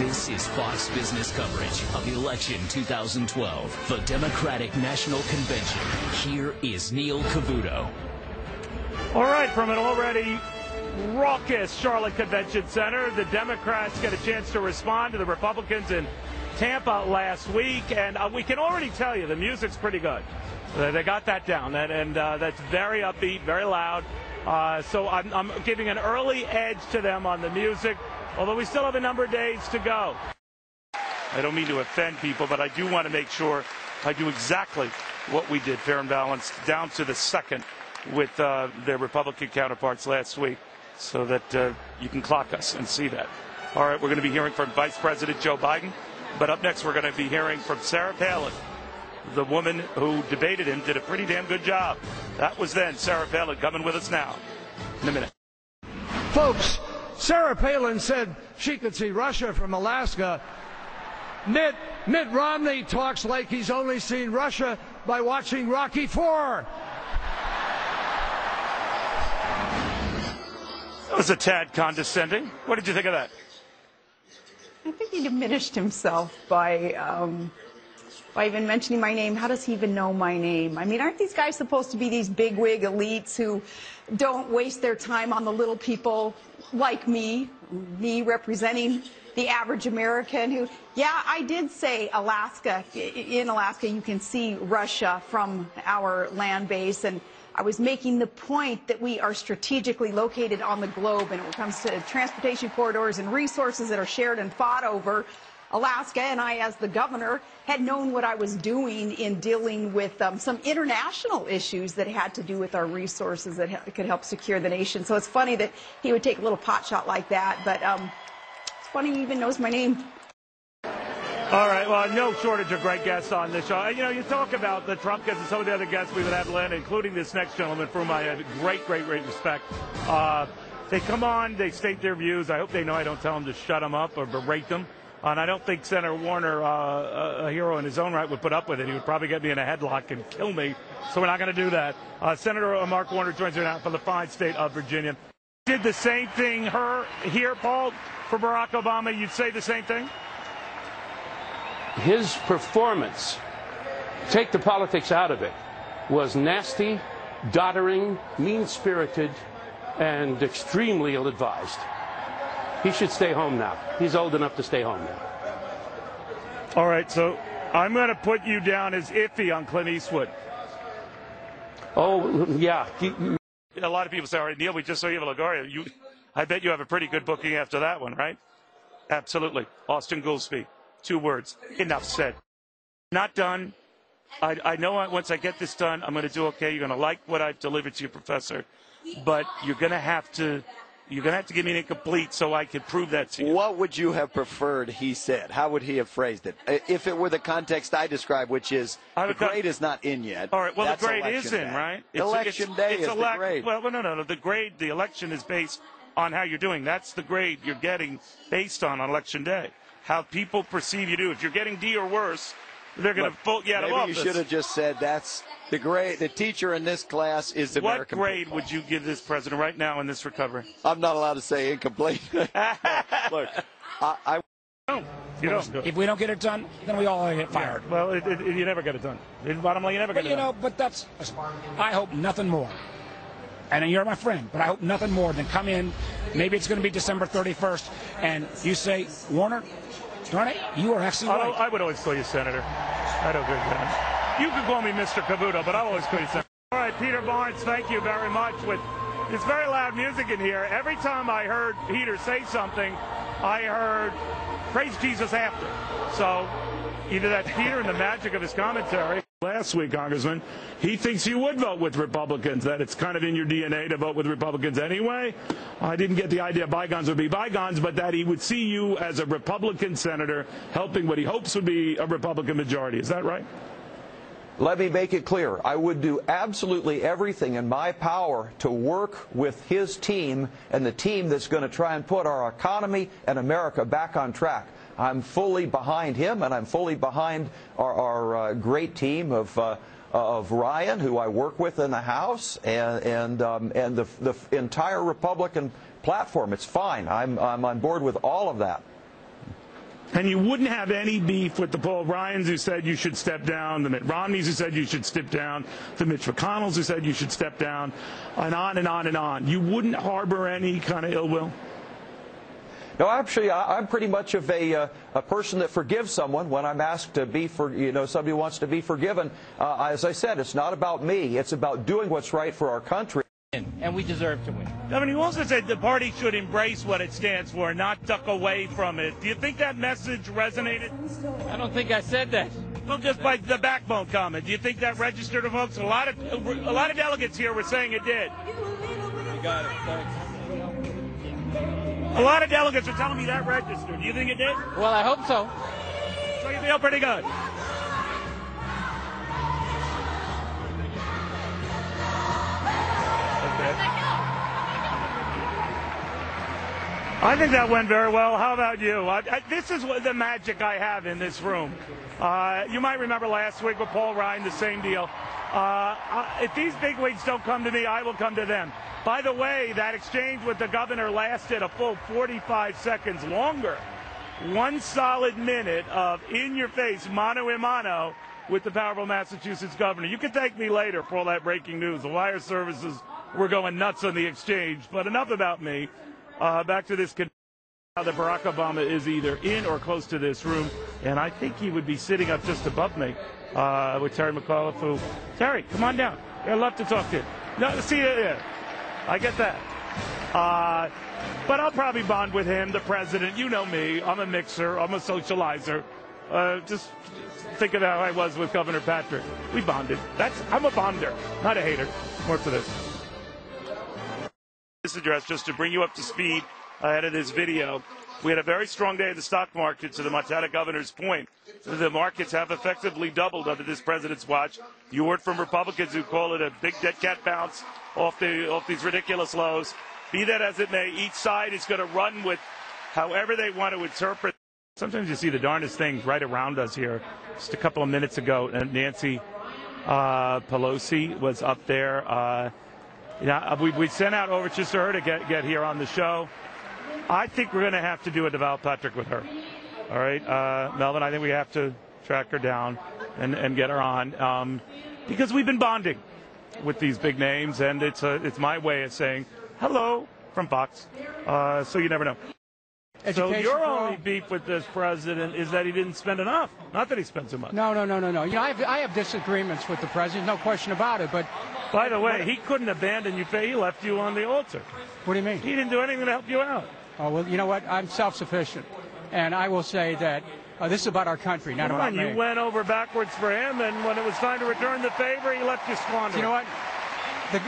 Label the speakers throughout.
Speaker 1: This is Fox Business coverage of election 2012, the Democratic National Convention. Here is Neil Cavuto.
Speaker 2: All right, from an already raucous Charlotte Convention Center, the Democrats get a chance to respond to the Republicans in Tampa last week, and we can already tell you the music's pretty good. They got that down, and that's very upbeat, very loud. So I'm giving an early edge to them on the music, although we still have a number of days to go. I don't mean to offend people, but I do want to make sure I do exactly what we did, fair and balanced, down to the second with their Republican counterparts last week, so that you can clock us and see that. All right, we're going to be hearing from Vice President Joe Biden, but up next we're going to be hearing from Sarah Palin. The woman who debated him did a pretty damn good job. That was then. Sarah Palin coming with us now in a minute.
Speaker 3: Folks, Sarah Palin said she could see Russia from Alaska. Mitt Romney talks like he's only seen Russia by watching Rocky IV.
Speaker 2: That was a tad condescending. What did you think of that?
Speaker 4: I think he diminished himself by even mentioning my name. How does he even know my name? I mean, aren't these guys supposed to be these bigwig elites who don't waste their time on the little people like me representing the average American who, yeah, I did say Alaska. In Alaska, you can see Russia from our land base, and I was making the point that we are strategically located on the globe, and when it comes to transportation corridors and resources that are shared and fought over, Alaska, and I, as the governor, had known what I was doing in dealing with some international issues that had to do with our resources that could help secure the nation. So it's funny that he would take a little pot shot like that, but it's funny he even knows my name.
Speaker 2: All right, well, no shortage of great guests on this show. You know, you talk about the Trump guests and some of the other guests we would have land, including this next gentleman, for whom I have great respect. They come on, they state their views. I hope they know I don't tell them to shut them up or berate them. And I don't think Senator Warner, a hero in his own right, would put up with it. He would probably get me in a headlock and kill me. So we're not going to do that. Senator Mark Warner joins me now from the fine state of Virginia. Did the same thing here, Paul, for Barack Obama? You'd say the same thing?
Speaker 5: His performance, take the politics out of it, was nasty, doddering, mean-spirited, and extremely ill-advised. He should stay home now. He's old enough to stay home now.
Speaker 2: All right, so I'm going to put you down as iffy on Clint Eastwood.
Speaker 5: Oh, yeah.
Speaker 2: A lot of people say, all right, Neil, we just saw you at LaGuardia. I bet you have a pretty good booking after that one, right? Absolutely. Austin Goolsbee. 2 words. Enough said. Not done. I know once I get this done, I'm going to do okay. You're going to like what I've delivered to you, Professor. But you're going to have to give me an incomplete so I can prove that to you.
Speaker 6: What would you have preferred he said? How would he have phrased it? If it were the context I described, which is the grade is not in yet.
Speaker 2: All right, well,
Speaker 6: that's
Speaker 2: the grade is in, right?
Speaker 6: Election day is the grade.
Speaker 2: Well, no. The election is based on how you're doing. That's the grade you're getting based on election day. How people perceive you do. If you're getting D or worse, they're going to vote you out of office.
Speaker 6: Maybe you should have just said that's the grade. The teacher in this class is the American
Speaker 2: What grade
Speaker 6: people.
Speaker 2: would you give this president right now in this recovery?
Speaker 6: I'm not allowed to say incomplete. Look, I
Speaker 2: You don't.
Speaker 7: If we don't get it done, then we all get fired.
Speaker 2: Well, you never get it done. Bottom line, you never get it done.
Speaker 7: But I hope nothing more. And you're my friend, but I hope nothing more than come in. Maybe it's going to be December 31st, and you say, Warner, darn it, you are actually right.
Speaker 2: I would always call you Senator. I don't agree with that. You can call me Mr. Cavuto, but I'll always call you Senator. All right, Peter Barnes, thank you very much. With this very loud music in here, every time I heard Peter say something, I heard praise Jesus after. So either that's Peter and the magic of his commentary. Last week, Congressman, he thinks you would vote with Republicans, that it's kind of in your DNA to vote with Republicans anyway. I didn't get the idea bygones would be bygones, but that he would see you as a Republican senator helping what he hopes would be a Republican majority. Is that right?
Speaker 8: Let me make it clear. I would do absolutely everything in my power to work with his team and the team that's going to try and put our economy and America back on track. I'm fully behind him, and I'm fully behind our great team of Ryan, who I work with in the House, and the entire Republican platform. It's fine. I'm on board with all of that.
Speaker 2: And you wouldn't have any beef with the Paul Ryans who said you should step down, the Mitt Romneys who said you should step down, the Mitch McConnells who said you should step down, and on and on and on. You wouldn't harbor any kind of ill will?
Speaker 8: No, actually, I'm pretty much of a person that forgives someone when I'm asked to be somebody wants to be forgiven. As I said, it's not about me. It's about doing what's right for our country.
Speaker 9: And we deserve to win.
Speaker 2: Governor, you also said the party should embrace what it stands for, not duck away from it. Do you think that message resonated?
Speaker 9: I don't think I said that.
Speaker 2: Well, just by the backbone comment. Do you think that registered to folks? A lot of delegates here were saying it did.
Speaker 9: You got it. Thanks.
Speaker 2: A lot of delegates are telling me that registered. Do you think it did?
Speaker 9: Well, I hope so.
Speaker 2: So you feel pretty good? I think that went very well. How about you? This is the magic I have in this room. You might remember last week with Paul Ryan, the same deal. If these bigwigs don't come to me, I will come to them. By the way, that exchange with the governor lasted a full 45 seconds longer. 1 solid minute of in-your-face, mano-a-mano with the powerful Massachusetts governor. You can thank me later for all that breaking news. The wire services were going nuts on the exchange. But enough about me. Back to this that Barack Obama is either in or close to this room, and I think he would be sitting up just above me with Terry McAuliffe. Terry, come on down. I'd love to talk to you. No, see you there. I get that. But I'll probably bond with him, the president. You know me. I'm a mixer. I'm a socializer. Just think of how I was with Governor Patrick. We bonded. I'm a bonder, not a hater. More to this. This address, just to bring you up to speed ahead of this video. We had a very strong day in the stock market, to the Montana governor's point. The markets have effectively doubled under this president's watch. You heard from Republicans who call it a big dead cat bounce off these ridiculous lows. Be that as it may, each side is going to run with however they want to interpret. Sometimes you see the darndest things right around us here. Just a couple of minutes ago, Nancy Pelosi was up there. We sent out overtures to her to get here on the show. I think we're going to have to do a devout Patrick with her. All right, Melvin, I think we have to track her down and get her on because we've been bonding with these big names, and it's my way of saying hello from Fox. So you never know. So your only beef with this president is that he didn't spend enough, not that he spent too much.
Speaker 10: No. You know, I have disagreements with the president, no question about it. But
Speaker 2: by the way, he couldn't abandon you. He left you on the altar.
Speaker 10: What do you mean?
Speaker 2: He didn't do anything to help you out.
Speaker 10: Oh, well, you know what? I'm self-sufficient, and I will say that this is about our country, not about me.
Speaker 2: You went over backwards for him, and when it was time to return the favor, he left you squander.
Speaker 10: You know what?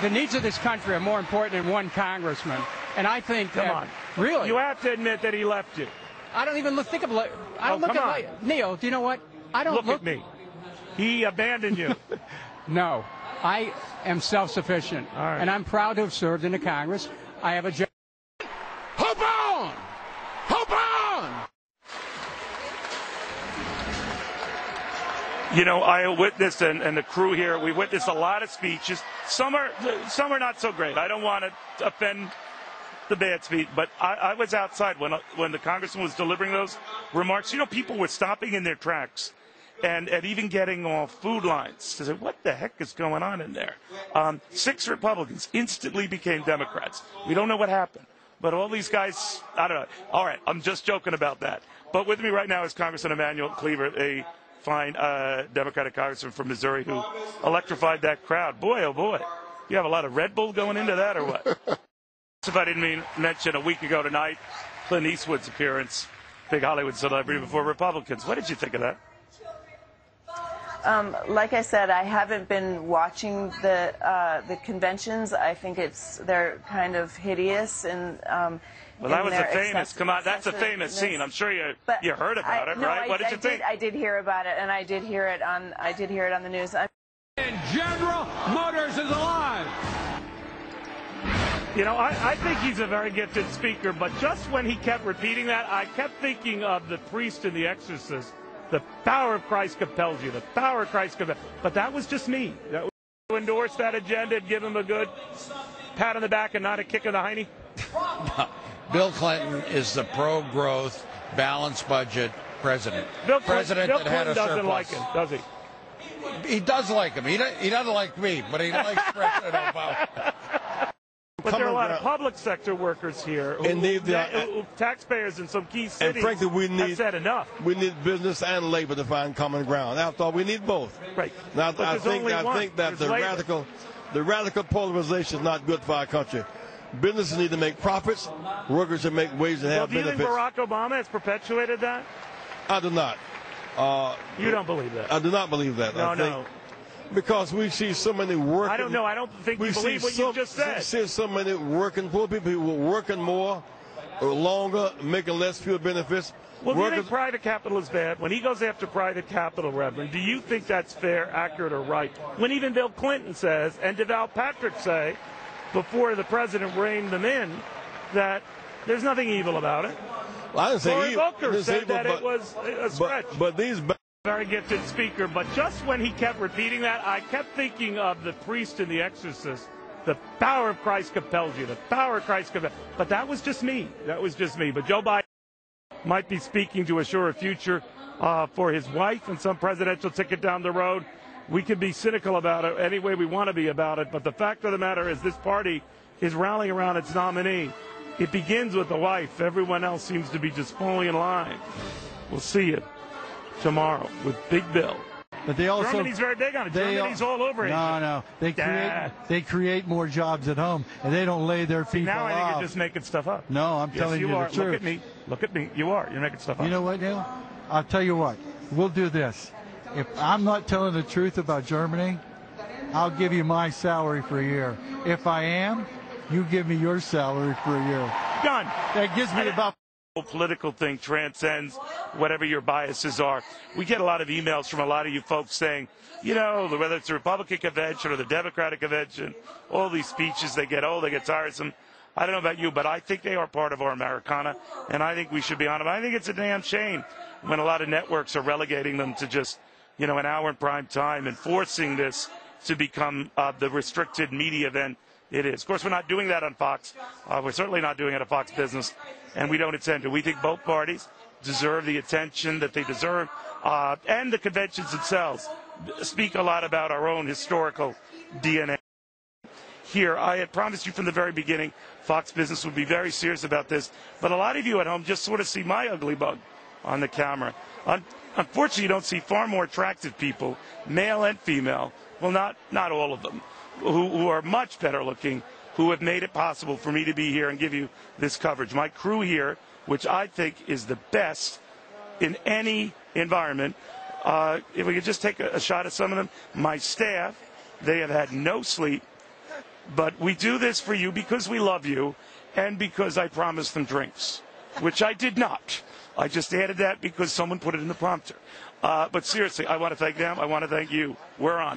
Speaker 10: The needs of this country are more important than one congressman, and I think
Speaker 2: Come on.
Speaker 10: Really?
Speaker 2: You have to admit that he left you.
Speaker 10: I don't even think of it. I don't look at Neil, do you know what? I don't
Speaker 2: look at me. He abandoned you.
Speaker 10: No. I am self-sufficient, and I'm proud to have served in the Congress. I have a job.
Speaker 11: Hope on! Hope on!
Speaker 2: You know, I witnessed, and the crew here, we witnessed a lot of speeches. Some are not so great. I don't want to offend the bad speech, but I was outside when the congressman was delivering those remarks. You know, people were stopping in their tracks and even getting off food lines to say, what the heck is going on in there? 6 Republicans instantly became Democrats. We don't know what happened, but all these guys, I don't know. All right, I'm just joking about that. But with me right now is Congressman Emanuel Cleaver, a fine Democratic congressman from Missouri who electrified that crowd. Boy, oh boy. You have a lot of Red Bull going into that or what? If I didn't mention a week ago tonight, Clint Eastwood's appearance, big Hollywood celebrity before Republicans. What did you think of that?
Speaker 12: Like I said, I haven't been watching the conventions. I think they're kind of hideous and.
Speaker 2: Well, that was a famous. Come on, that's a famous scene. I'm sure you heard about it, right? What did you think?
Speaker 12: I did hear about it, and I did hear it on the news.
Speaker 11: And General Motors is alive.
Speaker 2: You know, I think he's a very gifted speaker, but just when he kept repeating that, I kept thinking of the priest in The Exorcist. The power of Christ compels you. The power of Christ compels. But that was just me. That was to endorse that agenda and give him a good pat on the back and not a kick in the hiney.
Speaker 13: Bill Clinton is the pro-growth, balanced budget
Speaker 11: president.
Speaker 2: Bill
Speaker 11: President
Speaker 2: Clinton,
Speaker 11: that had a
Speaker 2: doesn't
Speaker 11: surplus.
Speaker 2: like him, does he?
Speaker 11: He does like him. He doesn't like me, but he likes President Obama.
Speaker 2: But there are a lot of public sector workers here who taxpayers in some key cities
Speaker 13: and frankly,
Speaker 2: have said enough.
Speaker 13: We need business and labor to find common ground. After all, we need both.
Speaker 2: Right.
Speaker 13: Now, I think that the radical polarization is not good for our country. Businesses need to make profits. Workers should make wages and have benefits.
Speaker 2: Do you think Barack Obama has perpetuated that?
Speaker 13: I do not.
Speaker 2: You don't believe that?
Speaker 13: I do not believe that.
Speaker 2: No.
Speaker 13: Because we see so many working.
Speaker 2: I don't know. I don't think you believe what you just said.
Speaker 13: We see so many working poor people who are working more or longer, making less fuel benefits.
Speaker 2: Well, do you think private capital is bad? When he goes after private capital, Reverend, do you think that's fair, accurate, or right? When even Bill Clinton says, and DeVal Patrick say, before the president reined them in, that there's nothing evil about it.
Speaker 13: Well, I didn't say evil.
Speaker 2: Booker said that it was a stretch.
Speaker 13: But these
Speaker 2: very gifted speaker, but just when he kept repeating that, I kept thinking of the priest in The Exorcist. The power of Christ compels you. The power of Christ compels. But that was just me. But Joe Biden might be speaking to assure a future for his wife and some presidential ticket down the road. We can be cynical about it any way we want to be about it, but the fact of the matter is this party is rallying around its nominee. It begins with the wife. Everyone else seems to be just falling in line. We'll see you tomorrow with Big Bill.
Speaker 14: But they also
Speaker 2: Germany's very big on it. Germany's all over Asia.
Speaker 14: No. They create more jobs at home, and they don't lay their people off.
Speaker 2: Now I think you're just making stuff up.
Speaker 14: No, I'm telling you the truth.
Speaker 2: Look at me. You are. You're making stuff up.
Speaker 14: You know what, Neil? I'll tell you what. We'll do this. If I'm not telling the truth about Germany, I'll give you my salary for a year. If I am, you give me your salary for a year.
Speaker 2: Done.
Speaker 14: That gives me about...
Speaker 2: The political thing transcends whatever your biases are. We get a lot of emails from a lot of you folks saying, whether it's the Republican convention or the Democratic convention, all these speeches, they get old, they get tiresome. I don't know about you, but I think they are part of our Americana, and I think we should be on them. I think it's a damn shame when a lot of networks are relegating them to just an hour in prime time and forcing this to become the restricted media event it is. Of course, we're not doing that on Fox. We're certainly not doing it at Fox Business, and we don't intend to. We think both parties deserve the attention that they deserve, and the conventions themselves speak a lot about our own historical DNA. Here, I had promised you from the very beginning Fox Business would be very serious about this, but a lot of you at home just sort of see my ugly bug on the camera. Unfortunately, you don't see far more attractive people, male and female, well, not all of them, who are much better looking, who have made it possible for me to be here and give you this coverage. My crew here, which I think is the best in any environment, if we could just take a shot at some of them. My staff, they have had no sleep, but we do this for you because we love you and because I promised them drinks, which I did not. I just added that because someone put it in the prompter. But seriously, I want to thank them. I want to thank you. We're on.